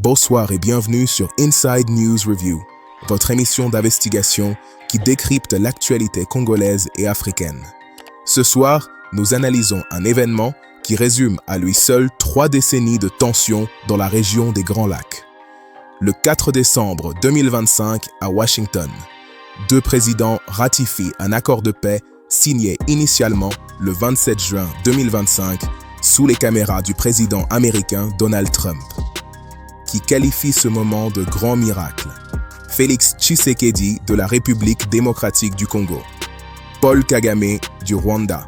Bonsoir et bienvenue sur Inside News Review, votre émission d'investigation qui décrypte l'actualité congolaise et africaine. Ce soir, nous analysons un événement qui résume à lui seul 3 décennies de tensions dans la région des Grands Lacs. Le 4 décembre 2025 à Washington, 2 présidents ratifient un accord de paix signé initialement le 27 juin 2025 sous les caméras du président américain Donald Trump, qui qualifie ce moment de grand miracle. Félix Tshisekedi de la République démocratique du Congo, Paul Kagame du Rwanda.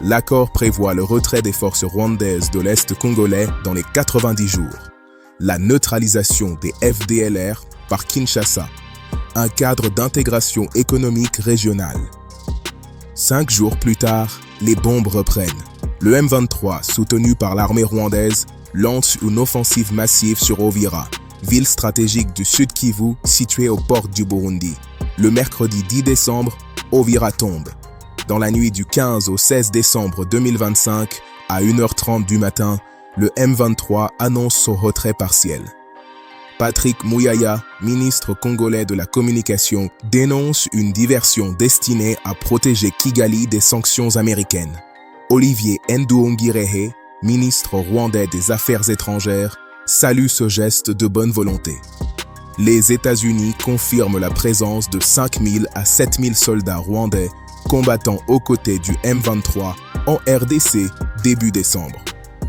L'accord prévoit le retrait des forces rwandaises de l'Est congolais dans les 90 jours, la neutralisation des FDLR par Kinshasa, un cadre d'intégration économique régionale. 5 jours plus tard, les bombes reprennent. Le M23, soutenu par l'armée rwandaise, lance une offensive massive sur Uvira, ville stratégique du Sud Kivu située aux portes du Burundi. Le mercredi 10 décembre, Uvira tombe. Dans la nuit du 15 au 16 décembre 2025, à 1h30 du matin, le M23 annonce son retrait partiel. Patrick Muyaya, ministre congolais de la communication, dénonce une diversion destinée à protéger Kigali des sanctions américaines. Olivier Nduhungirehe, ministre rwandais des Affaires étrangères, salue ce geste de bonne volonté. Les États-Unis confirment la présence de 5 000 à 7 000 soldats rwandais combattant aux côtés du M23 en RDC début décembre.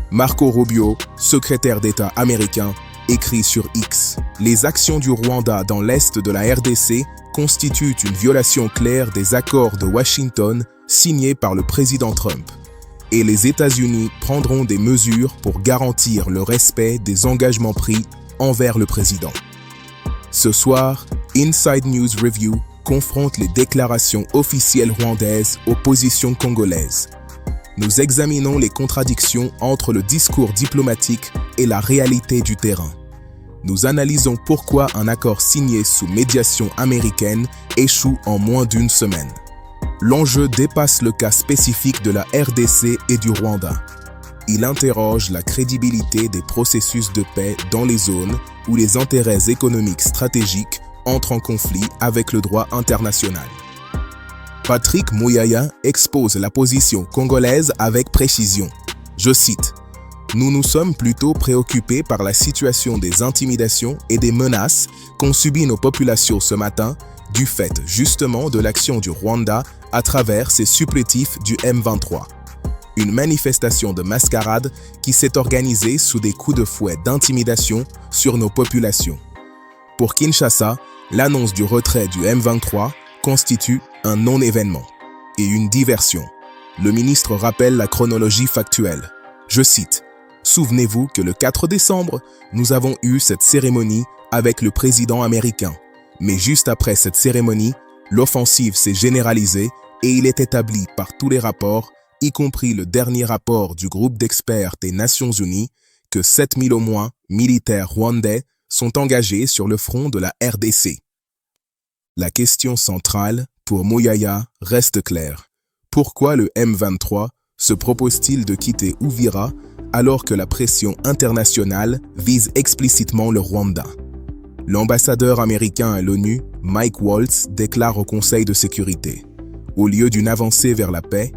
Marco Rubio, secrétaire d'État américain, écrit sur X: « Les actions du Rwanda dans l'est de la RDC constituent une violation claire des accords de Washington signés par le président Trump. Et les États-Unis prendront des mesures pour garantir le respect des engagements pris envers le président. » Ce soir, Inside News Review confronte les déclarations officielles rwandaises aux positions congolaises. Nous examinons les contradictions entre le discours diplomatique et la réalité du terrain. Nous analysons pourquoi un accord signé sous médiation américaine échoue en moins d'une semaine. L'enjeu dépasse le cas spécifique de la RDC et du Rwanda. Il interroge la crédibilité des processus de paix dans les zones où les intérêts économiques stratégiques entrent en conflit avec le droit international. Patrick Muyaya expose la position congolaise avec précision. Je cite: « Nous nous sommes plutôt préoccupés par la situation des intimidations et des menaces qu'ont subies nos populations ce matin du fait justement de l'action du Rwanda à travers ses supplétifs du M23. Une manifestation de mascarade qui s'est organisée sous des coups de fouet d'intimidation sur nos populations. Pour Kinshasa, l'annonce du retrait du M23 constitue un non-événement et une diversion. Le ministre rappelle la chronologie factuelle. Je cite: « Souvenez-vous que le 4 décembre, nous avons eu cette cérémonie avec le président américain. Mais juste après cette cérémonie, l'offensive s'est généralisée et il est établi par tous les rapports, y compris le dernier rapport du groupe d'experts des Nations Unies, que 7 000 au moins militaires rwandais sont engagés sur le front de la RDC. » La question centrale, pour Muyaya, reste claire. Pourquoi le M23 se propose-t-il de quitter Uvira alors que la pression internationale vise explicitement le Rwanda? L'ambassadeur américain à l'ONU, Mike Waltz, déclare au Conseil de sécurité: « Au lieu d'une avancée vers la paix,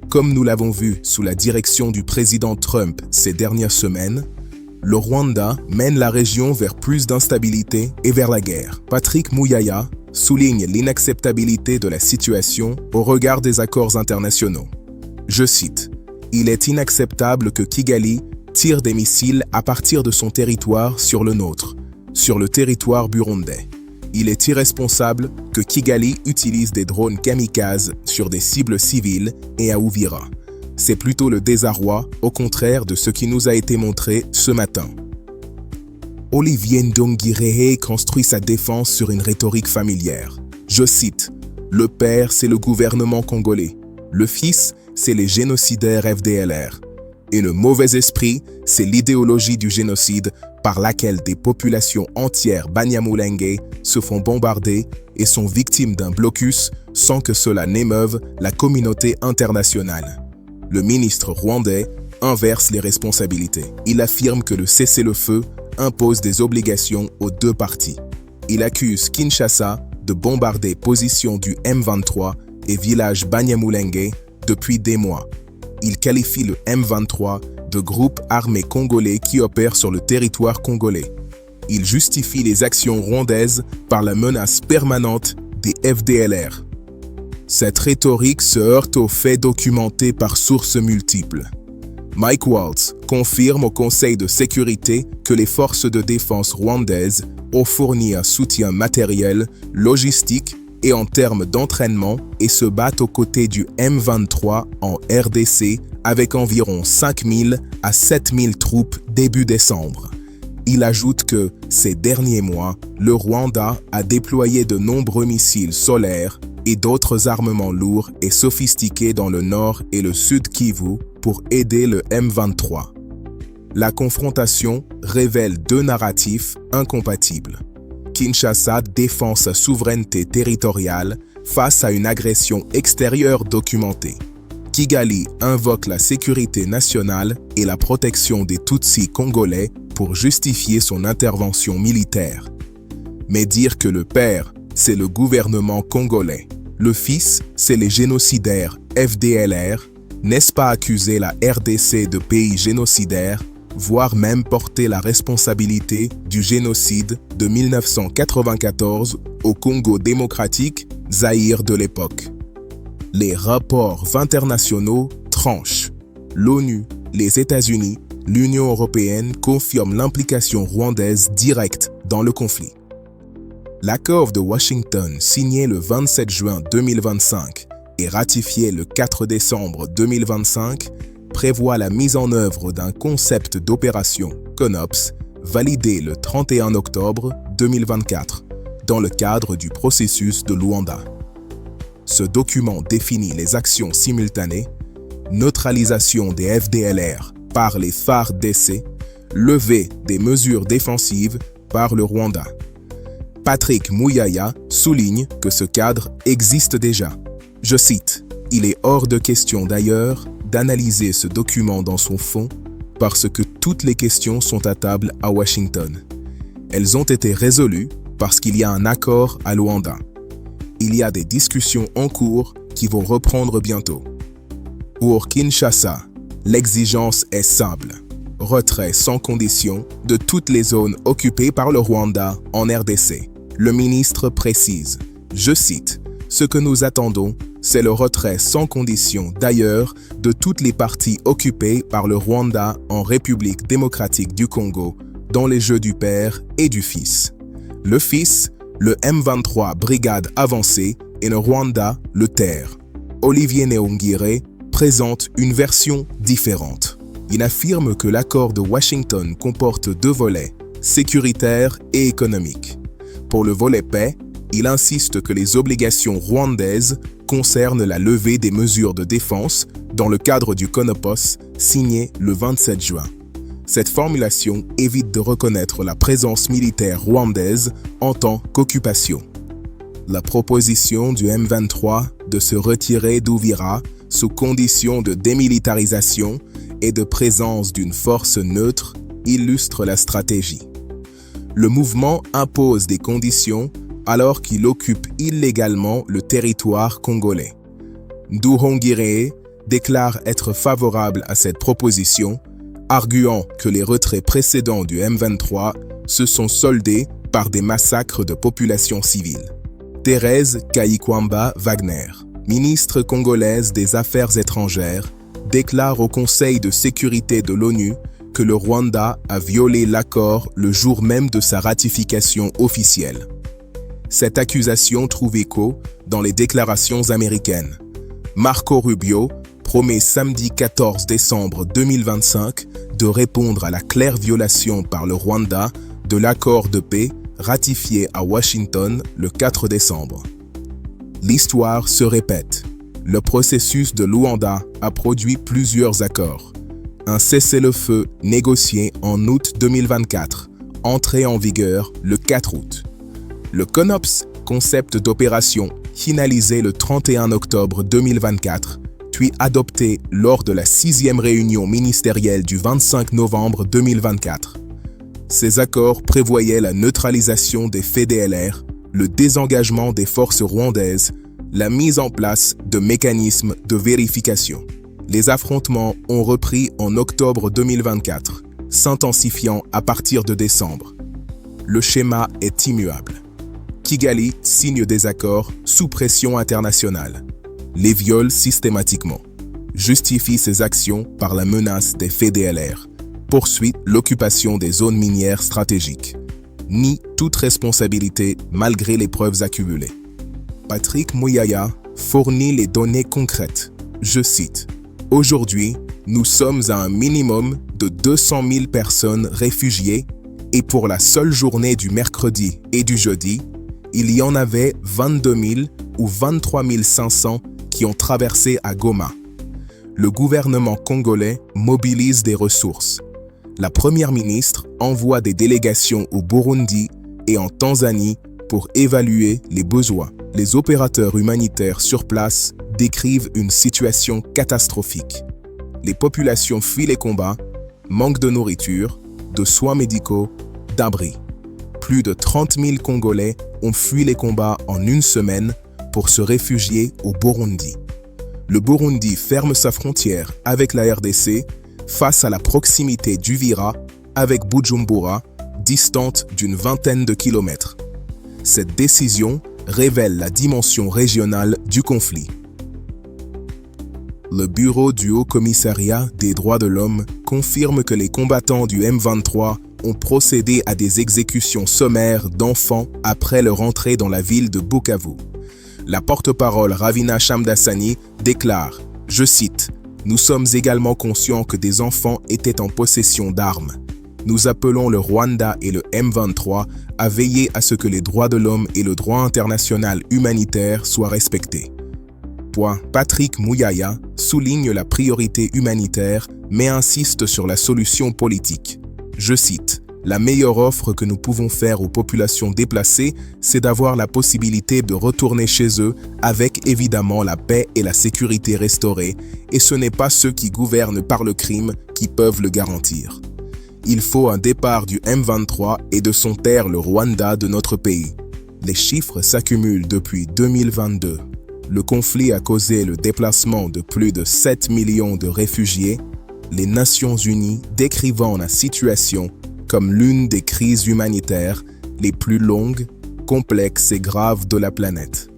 comme nous l'avons vu sous la direction du président Trump ces dernières semaines, le Rwanda mène la région vers plus d'instabilité et vers la guerre. » Patrick Muyaya souligne l'inacceptabilité de la situation au regard des accords internationaux. Je cite: « Il est inacceptable que Kigali tire des missiles à partir de son territoire sur le nôtre, sur le territoire burundais. Il est irresponsable que Kigali utilise des drones kamikazes sur des cibles civiles et à Uvira. C'est plutôt le désarroi, au contraire de ce qui nous a été montré ce matin. » Olivier Nduhungirehe construit sa défense sur une rhétorique familière. Je cite: « Le père, c'est le gouvernement congolais. Le fils, c'est les génocidaires FDLR. Et le mauvais esprit, c'est l'idéologie du génocide par laquelle des populations entières Banyamulenge se font bombarder et sont victimes d'un blocus sans que cela n'émeuve la communauté internationale. » Le ministre rwandais inverse les responsabilités. Il affirme que le cessez-le-feu impose des obligations aux deux parties. Il accuse Kinshasa de bombarder positions du M23 et village Banyamulenge depuis des mois. Il qualifie le M23 de groupe armé congolais qui opère sur le territoire congolais. Il justifie les actions rwandaises par la menace permanente des FDLR. Cette rhétorique se heurte aux faits documentés par sources multiples. Mike Waltz confirme au Conseil de sécurité que les forces de défense rwandaises ont fourni un soutien matériel, logistique et en termes d'entraînement et se battent aux côtés du M23 en RDC avec environ 5000 à 7000 troupes début décembre. Il ajoute que, ces derniers mois, le Rwanda a déployé de nombreux missiles solaires et d'autres armements lourds et sophistiqués dans le nord et le sud Kivu pour aider le M23. La confrontation révèle deux narratifs incompatibles. Kinshasa défend sa souveraineté territoriale face à une agression extérieure documentée. Kigali invoque la sécurité nationale et la protection des Tutsis congolais pour justifier son intervention militaire. Mais dire que le père, c'est le gouvernement congolais, le fils, c'est les génocidaires FDLR, n'est-ce pas accuser la RDC de pays génocidaire, voire même porter la responsabilité du génocide de 1994 au Congo démocratique, Zaïre de l'époque? Les rapports internationaux tranchent. L'ONU, les États-Unis, l'Union européenne confirment l'implication rwandaise directe dans le conflit. L'accord de Washington, signé le 27 juin 2025 et ratifié le 4 décembre 2025, prévoit la mise en œuvre d'un concept d'opération CONOPS validé le 31 octobre 2024 dans le cadre du processus de Luanda. Ce document définit les actions simultanées, neutralisation des FDLR par les FARDC, levée des mesures défensives par le Rwanda. Patrick Muyaya souligne que ce cadre existe déjà. Je cite, « Il est hors de question d'ailleurs d'analyser ce document dans son fond parce que toutes les questions sont à table à Washington. Elles ont été résolues parce qu'il y a un accord à Luanda. Il y a des discussions en cours qui vont reprendre bientôt. Pour Kinshasa, l'exigence est simple. Retrait sans condition de toutes les zones occupées par le Rwanda en RDC. Le ministre précise, je cite, « Ce que nous attendons, c'est le retrait sans condition d'ailleurs de toutes les parties occupées par le Rwanda en République démocratique du Congo, dans les jeux du père et du fils. Le fils, le M23 brigade avancée et le Rwanda, le terre. » Olivier Nehungire présente une version différente. Il affirme que l'accord de Washington comporte deux volets, sécuritaire et économique. Pour le volet paix, il insiste que les obligations rwandaises concernent la levée des mesures de défense dans le cadre du CONOPS signé le 27 juin. Cette formulation évite de reconnaître la présence militaire rwandaise en tant qu'occupation. La proposition du M23 de se retirer d'Uvira sous condition de démilitarisation et de présence d'une force neutre illustre la stratégie. Le mouvement impose des conditions alors qu'il occupe illégalement le territoire congolais. Nduhungirehe déclare être favorable à cette proposition, arguant que les retraits précédents du M23 se sont soldés par des massacres de populations civiles. Thérèse Kayikwamba Wagner, ministre congolaise des Affaires étrangères, déclare au Conseil de sécurité de l'ONU que le Rwanda a violé l'accord le jour même de sa ratification officielle. Cette accusation trouve écho dans les déclarations américaines. Marco Rubio promet samedi 14 décembre 2025 de répondre à la claire violation par le Rwanda de l'accord de paix ratifié à Washington le 4 décembre. L'histoire se répète. Le processus de Luanda a produit plusieurs accords. Un cessez-le-feu négocié en août 2024, entré en vigueur le 4 août. Le CONOPS, concept d'opération, finalisé le 31 octobre 2024, puis adopté lors de la 6e réunion ministérielle du 25 novembre 2024. Ces accords prévoyaient la neutralisation des FDLR, le désengagement des forces rwandaises, la mise en place de mécanismes de vérification. Les affrontements ont repris en octobre 2024, s'intensifiant à partir de décembre. Le schéma est immuable. Kigali signe des accords sous pression internationale, les viole systématiquement, justifie ses actions par la menace des FDLR, poursuit l'occupation des zones minières stratégiques, nie toute responsabilité malgré les preuves accumulées. Patrick Muyaya fournit les données concrètes. Je cite, « Aujourd'hui, nous sommes à un minimum de 200 000 personnes réfugiées et pour la seule journée du mercredi et du jeudi, il y en avait 22 000 ou 23 500 qui ont traversé à Goma. Le gouvernement congolais mobilise des ressources. La première ministre envoie des délégations au Burundi et en Tanzanie pour évaluer les besoins. Les opérateurs humanitaires sur place décrivent une situation catastrophique. Les populations fuient les combats, manquent de nourriture, de soins médicaux, d'abris. Plus de 30 000 Congolais ont fui les combats en une semaine pour se réfugier au Burundi. Le Burundi ferme sa frontière avec la RDC face à la proximité d'Uvira avec Bujumbura, distante d'une vingtaine de kilomètres. Cette décision révèle la dimension régionale du conflit. Le bureau du Haut-Commissariat des droits de l'homme confirme que les combattants du M23 ont procédé à des exécutions sommaires d'enfants après leur entrée dans la ville de Bukavu. La porte-parole Ravina Shamdasani déclare, je cite, « Nous sommes également conscients que des enfants étaient en possession d'armes. Nous appelons le Rwanda et le M23 à veiller à ce que les droits de l'homme et le droit international humanitaire soient respectés. » Patrick Muyaya souligne la priorité humanitaire mais insiste sur la solution politique. Je cite, « La meilleure offre que nous pouvons faire aux populations déplacées, c'est d'avoir la possibilité de retourner chez eux avec évidemment la paix et la sécurité restaurées, et ce n'est pas ceux qui gouvernent par le crime qui peuvent le garantir. Il faut un départ du M23 et de son père le Rwanda de notre pays. Les chiffres s'accumulent depuis 2022. Le conflit a causé le déplacement de plus de 7 millions de réfugiés, les Nations Unies décrivant la situation comme l'une des crises humanitaires les plus longues, complexes et graves de la planète.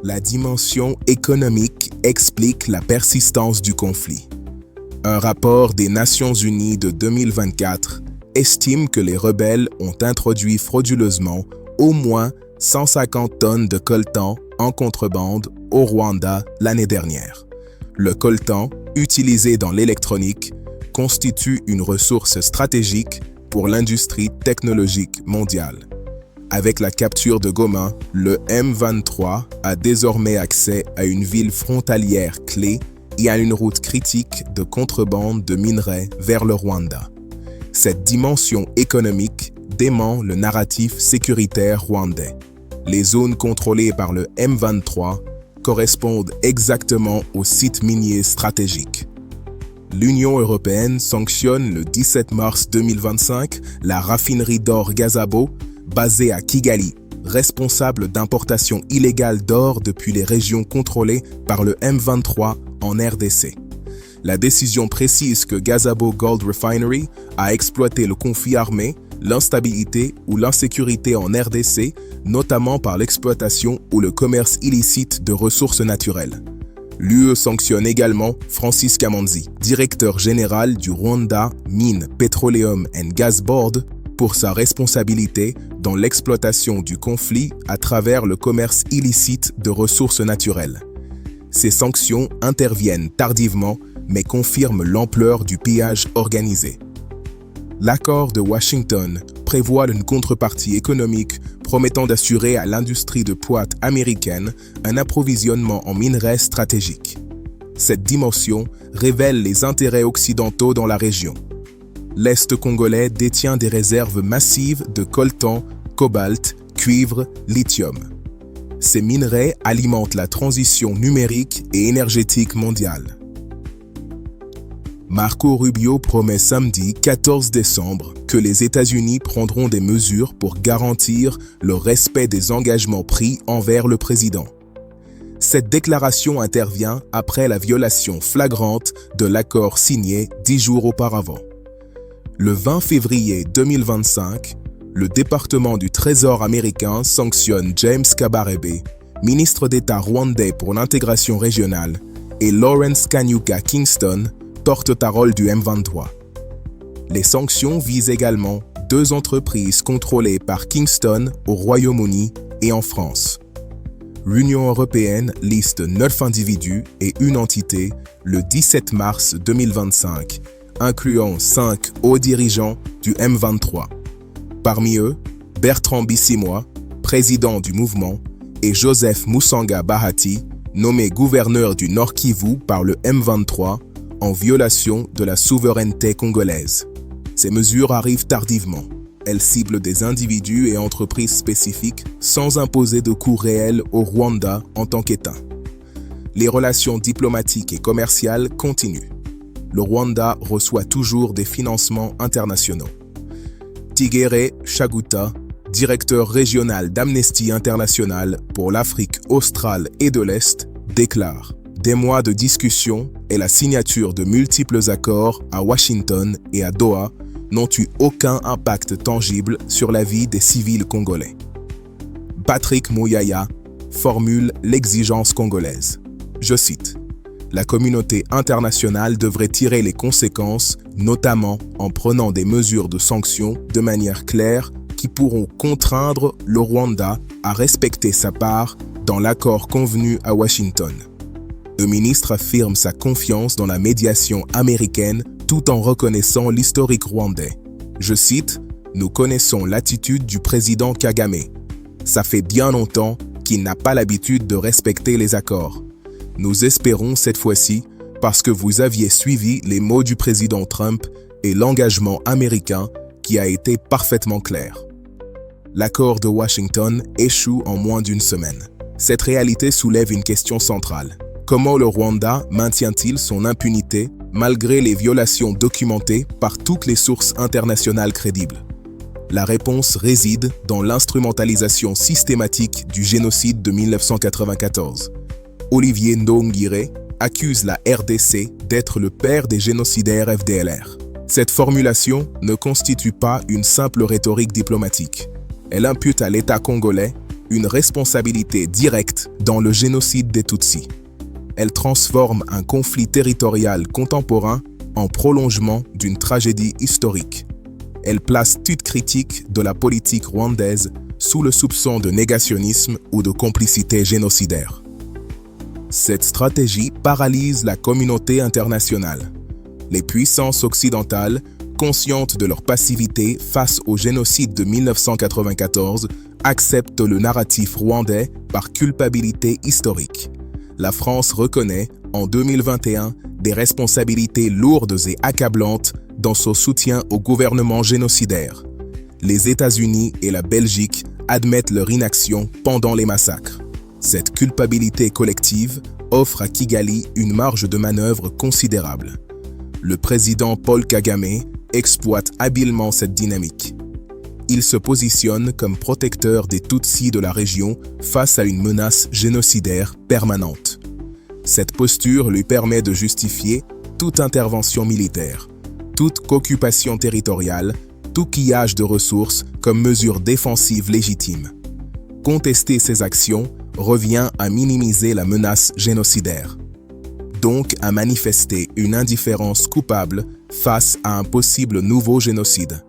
La dimension économique explique la persistance du conflit. Un rapport des Nations Unies de 2024 estime que les rebelles ont introduit frauduleusement au moins 150 tonnes de coltan en contrebande au Rwanda l'année dernière. Le coltan, utilisé dans l'électronique, constitue une ressource stratégique pour l'industrie technologique mondiale. Avec la capture de Goma, le M23 a désormais accès à une ville frontalière clé et à une route critique de contrebande de minerais vers le Rwanda. Cette dimension économique dément le narratif sécuritaire rwandais. Les zones contrôlées par le M23 correspondent exactement aux sites miniers stratégiques. L'Union européenne sanctionne le 17 mars 2025 la raffinerie d'or Gazabo, basée à Kigali, responsable d'importation illégale d'or depuis les régions contrôlées par le M23 en RDC. La décision précise que Gazabo Gold Refinery a exploité le conflit armé, l'instabilité ou l'insécurité en RDC, notamment par l'exploitation ou le commerce illicite de ressources naturelles. L'UE sanctionne également Francis Kamanzi, directeur général du Rwanda Mine Petroleum and Gas Board, pour sa responsabilité dans l'exploitation du conflit à travers le commerce illicite de ressources naturelles. Ces sanctions interviennent tardivement, mais confirment l'ampleur du pillage organisé. L'accord de Washington prévoit une contrepartie économique promettant d'assurer à l'industrie de pointe américaine un approvisionnement en minerais stratégiques. Cette dimension révèle les intérêts occidentaux dans la région. L'Est congolais détient des réserves massives de coltan, cobalt, cuivre, lithium. Ces minerais alimentent la transition numérique et énergétique mondiale. Marco Rubio promet samedi 14 décembre que les États-Unis prendront des mesures pour garantir le respect des engagements pris envers le président. Cette déclaration intervient après la violation flagrante de l'accord signé 10 jours auparavant. Le 20 février 2025, le département du Trésor américain sanctionne James Kabarebe, ministre d'État rwandais pour l'intégration régionale, et Lawrence Kanyuka Kingston, porte-parole du M23. Les sanctions visent également 2 entreprises contrôlées par Kingston au Royaume-Uni et en France. L'Union européenne liste 9 individus et une entité le 17 mars 2025, incluant 5 hauts dirigeants du M23. Parmi eux, Bertrand Bisimwa, président du mouvement, et Joseph Musanga Bahati, nommé gouverneur du Nord Kivu par le M23 en violation de la souveraineté congolaise. Ces mesures arrivent tardivement. Elles ciblent des individus et entreprises spécifiques sans imposer de coûts réels au Rwanda en tant qu'État. Les relations diplomatiques et commerciales continuent. Le Rwanda reçoit toujours des financements internationaux. Tigere Chaguta, directeur régional d'Amnesty International pour l'Afrique australe et de l'Est, déclare « Des mois de discussions et la signature de multiples accords à Washington et à Doha n'ont eu aucun impact tangible sur la vie des civils congolais. » Patrick Muyaya formule l'exigence congolaise. Je cite « La communauté internationale devrait tirer les conséquences, notamment en prenant des mesures de sanctions de manière claire qui pourront contraindre le Rwanda à respecter sa part dans l'accord convenu à Washington. » Le ministre affirme sa confiance dans la médiation américaine tout en reconnaissant l'historique rwandais. Je cite, « Nous connaissons l'attitude du président Kagame. Ça fait bien longtemps qu'il n'a pas l'habitude de respecter les accords. Nous espérons cette fois-ci, parce que vous aviez suivi les mots du président Trump et l'engagement américain qui a été parfaitement clair. » L'accord de Washington échoue en moins d'une semaine. Cette réalité soulève une question centrale. Comment le Rwanda maintient-il son impunité malgré les violations documentées par toutes les sources internationales crédibles? La réponse réside dans l'instrumentalisation systématique du génocide de 1994. Olivier Ndongire accuse la RDC d'être le père des génocidaires FDLR. Cette formulation ne constitue pas une simple rhétorique diplomatique. Elle impute à l'État congolais une responsabilité directe dans le génocide des Tutsis. Elle transforme un conflit territorial contemporain en prolongement d'une tragédie historique. Elle place toute critique de la politique rwandaise sous le soupçon de négationnisme ou de complicité génocidaire. Cette stratégie paralyse la communauté internationale. Les puissances occidentales, conscientes de leur passivité face au génocide de 1994, acceptent le narratif rwandais par culpabilité historique. La France reconnaît, en 2021, des responsabilités lourdes et accablantes dans son soutien au gouvernement génocidaire. Les États-Unis et la Belgique admettent leur inaction pendant les massacres. Cette culpabilité collective offre à Kigali une marge de manœuvre considérable. Le président Paul Kagame exploite habilement cette dynamique. Il se positionne comme protecteur des Tutsis de la région face à une menace génocidaire permanente. Cette posture lui permet de justifier toute intervention militaire, toute occupation territoriale, tout pillage de ressources comme mesure défensive légitime. Contester ces actions revient à minimiser la menace génocidaire, donc à manifester une indifférence coupable face à un possible nouveau génocide.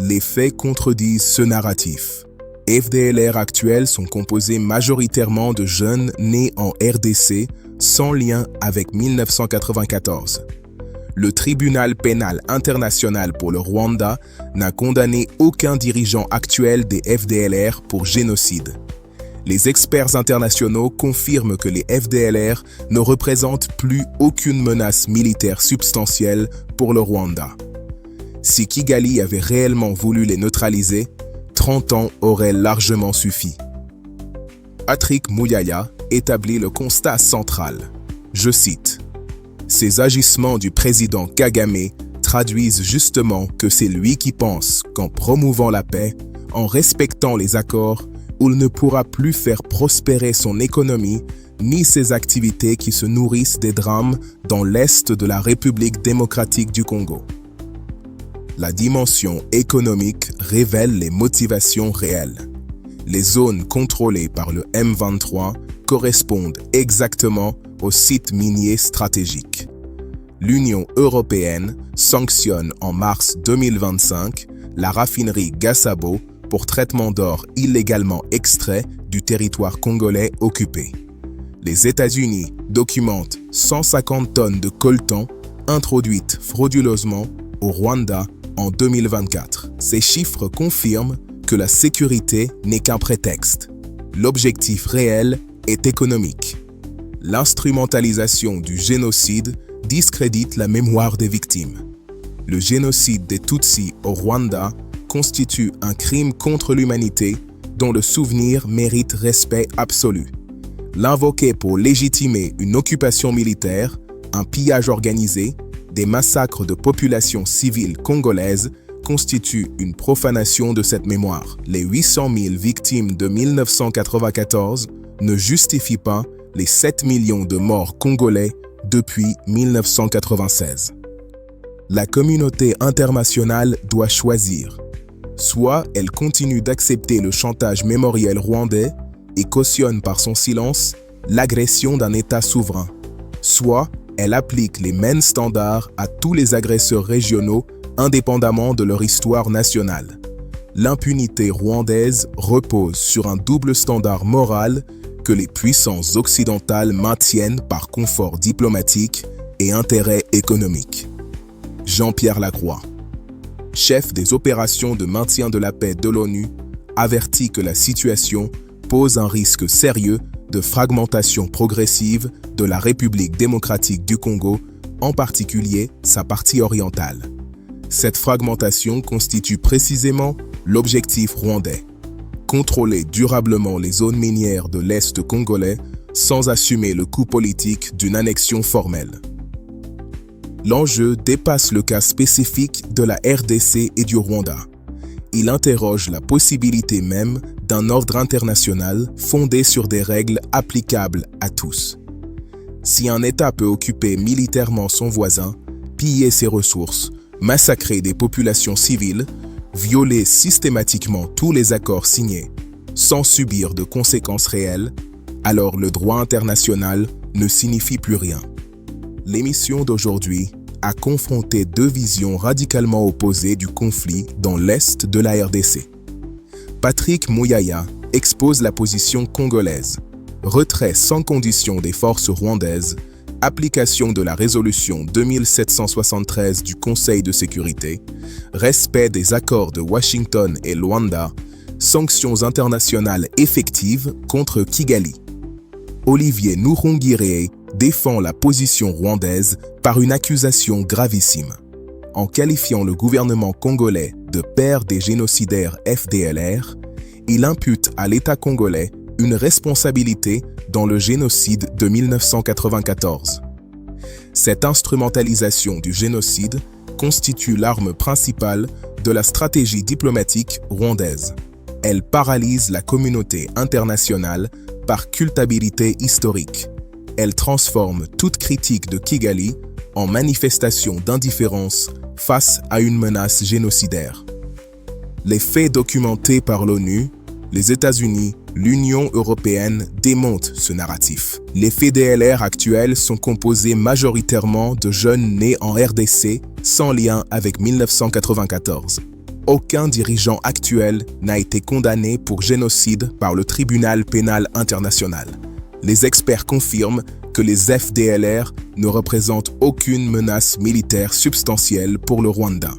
Les faits contredisent ce narratif. FDLR actuels sont composés majoritairement de jeunes nés en RDC sans lien avec 1994. Le tribunal pénal international pour le Rwanda n'a condamné aucun dirigeant actuel des FDLR pour génocide. Les experts internationaux confirment que les FDLR ne représentent plus aucune menace militaire substantielle pour le Rwanda. Si Kigali avait réellement voulu les neutraliser, 30 ans auraient largement suffi. Patrick Muyaya établit le constat central. Je cite, Ces agissements du président Kagame traduisent justement que c'est lui qui pense qu'en promouvant la paix, en respectant les accords, il ne pourra plus faire prospérer son économie ni ses activités qui se nourrissent des drames dans l'est de la République démocratique du Congo. La dimension économique révèle les motivations réelles. Les zones contrôlées par le M23 correspondent exactement aux sites miniers stratégiques. L'Union européenne sanctionne en mars 2025 la raffinerie Gasabo pour traitement d'or illégalement extrait du territoire congolais occupé. Les États-Unis documentent 150 tonnes de coltan introduites frauduleusement au Rwanda en 2024. Ces chiffres confirment que la sécurité n'est qu'un prétexte. L'objectif réel est économique. L'instrumentalisation du génocide discrédite la mémoire des victimes. Le génocide des Tutsis au Rwanda constitue un crime contre l'humanité dont le souvenir mérite respect absolu. L'invoquer pour légitimer une occupation militaire, un pillage organisé, des massacres de populations civiles congolaises constitue une profanation de cette mémoire. Les 800 000 victimes de 1994 ne justifient pas les 7 millions de morts congolais depuis 1996. La communauté internationale doit choisir. Soit elle continue d'accepter le chantage mémoriel rwandais et cautionne par son silence l'agression d'un État souverain. Soit elle applique les mêmes standards à tous les agresseurs régionaux indépendamment de leur histoire nationale. L'impunité rwandaise repose sur un double standard moral que les puissances occidentales maintiennent par confort diplomatique et intérêt économique. Jean-Pierre Lacroix, chef des opérations de maintien de la paix de l'ONU, avertit que la situation pose un risque sérieux de fragmentation progressive de la République démocratique du Congo, en particulier sa partie orientale. Cette fragmentation constitue précisément l'objectif rwandais. Contrôler durablement les zones minières de l'Est congolais sans assumer le coût politique d'une annexion formelle. L'enjeu dépasse le cas spécifique de la RDC et du Rwanda. Il interroge la possibilité même d'un ordre international fondé sur des règles applicables à tous. Si un État peut occuper militairement son voisin, piller ses ressources, massacrer des populations civiles, violer systématiquement tous les accords signés, sans subir de conséquences réelles, alors le droit international ne signifie plus rien. L'émission d'aujourd'hui a confronté deux visions radicalement opposées du conflit dans l'Est de la RDC. Patrick Mouyaya expose la position congolaise, retrait sans condition des forces rwandaises, application de la résolution 2773 du Conseil de sécurité, respect des accords de Washington et Luanda, sanctions internationales effectives contre Kigali. Olivier Nkurungire défend la position rwandaise par une accusation gravissime. En qualifiant le gouvernement congolais de père des génocidaires FDLR, il impute à l'État congolais une responsabilité dans le génocide de 1994. Cette instrumentalisation du génocide constitue l'arme principale de la stratégie diplomatique rwandaise. Elle paralyse la communauté internationale par culpabilité historique. Elle transforme toute critique de Kigali en manifestation d'indifférence face à une menace génocidaire. Les faits documentés par l'ONU, les États-Unis, l'Union européenne démontent ce narratif. Les FDLR actuels sont composés majoritairement de jeunes nés en RDC sans lien avec 1994. Aucun dirigeant actuel n'a été condamné pour génocide par le tribunal pénal international. Les experts confirment que les FDLR ne représentent aucune menace militaire substantielle pour le Rwanda.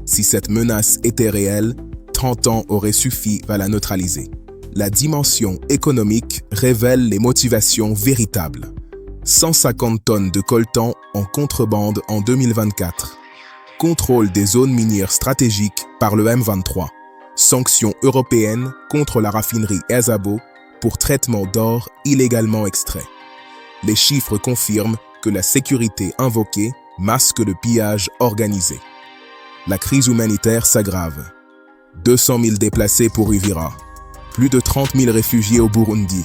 Si cette menace était réelle, 30 ans auraient suffi à la neutraliser. La dimension économique révèle les motivations véritables. 150 tonnes de coltan en contrebande en 2024. Contrôle des zones minières stratégiques par le M23. Sanctions européennes contre la raffinerie Gasabo pour traitement d'or illégalement extrait. Les chiffres confirment que la sécurité invoquée masque le pillage organisé. La crise humanitaire s'aggrave. 200 000 déplacés pour Uvira, plus de 30 000 réfugiés au Burundi,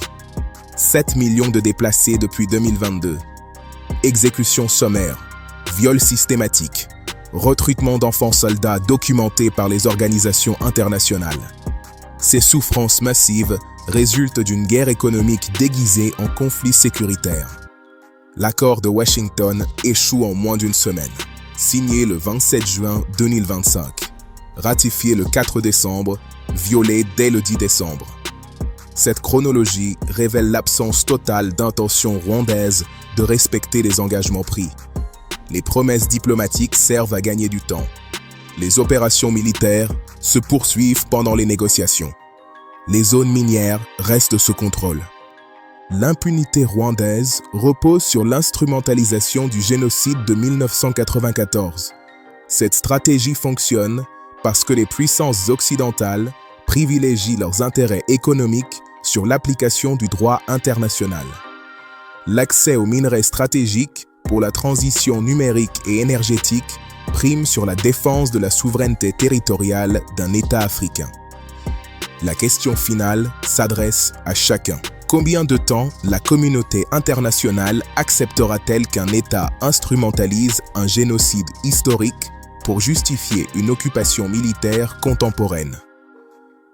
7 millions de déplacés depuis 2022, exécutions sommaires, viols systématiques, recrutement d'enfants soldats documentés par les organisations internationales. Ces souffrances massives résultent d'une guerre économique déguisée en conflit sécuritaire. L'accord de Washington échoue en moins d'une semaine, signé le 27 juin 2025, ratifié le 4 décembre, violé dès le 10 décembre. Cette chronologie révèle l'absence totale d'intention rwandaise de respecter les engagements pris. Les promesses diplomatiques servent à gagner du temps. Les opérations militaires se poursuivent pendant les négociations. Les zones minières restent sous contrôle. L'impunité rwandaise repose sur l'instrumentalisation du génocide de 1994. Cette stratégie fonctionne parce que les puissances occidentales privilégient leurs intérêts économiques sur l'application du droit international. L'accès aux minerais stratégiques pour la transition numérique et énergétique prime sur la défense de la souveraineté territoriale d'un État africain. La question finale s'adresse à chacun. Combien de temps la communauté internationale acceptera-t-elle qu'un État instrumentalise un génocide historique pour justifier une occupation militaire contemporaine?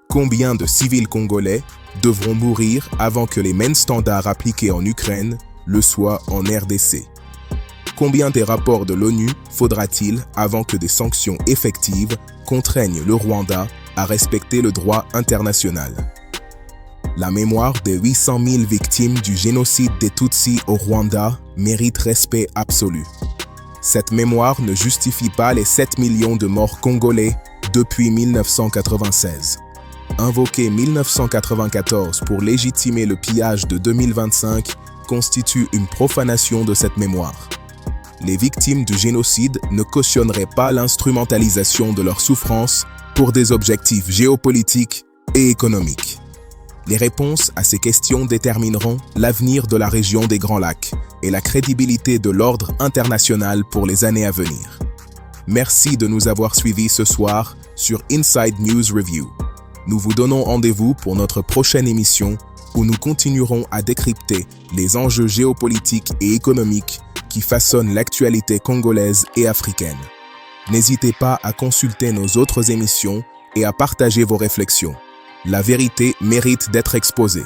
Combien de civils congolais devront mourir avant que les mêmes standards appliqués en Ukraine le soient en RDC? Combien des rapports de l'ONU faudra-t-il avant que des sanctions effectives contraignent le Rwanda à respecter le droit international? La mémoire des 800 000 victimes du génocide des Tutsis au Rwanda mérite respect absolu. Cette mémoire ne justifie pas les 7 millions de morts congolais depuis 1996. Invoquer 1994 pour légitimer le pillage de 2025 constitue une profanation de cette mémoire. Les victimes du génocide ne cautionneraient pas l'instrumentalisation de leur souffrance pour des objectifs géopolitiques et économiques. Les réponses à ces questions détermineront l'avenir de la région des Grands Lacs et la crédibilité de l'ordre international pour les années à venir. Merci de nous avoir suivis ce soir sur Inside News Review. Nous vous donnons rendez-vous pour notre prochaine émission où nous continuerons à décrypter les enjeux géopolitiques et économiques qui façonnent l'actualité congolaise et africaine. N'hésitez pas à consulter nos autres émissions et à partager vos réflexions. La vérité mérite d'être exposée.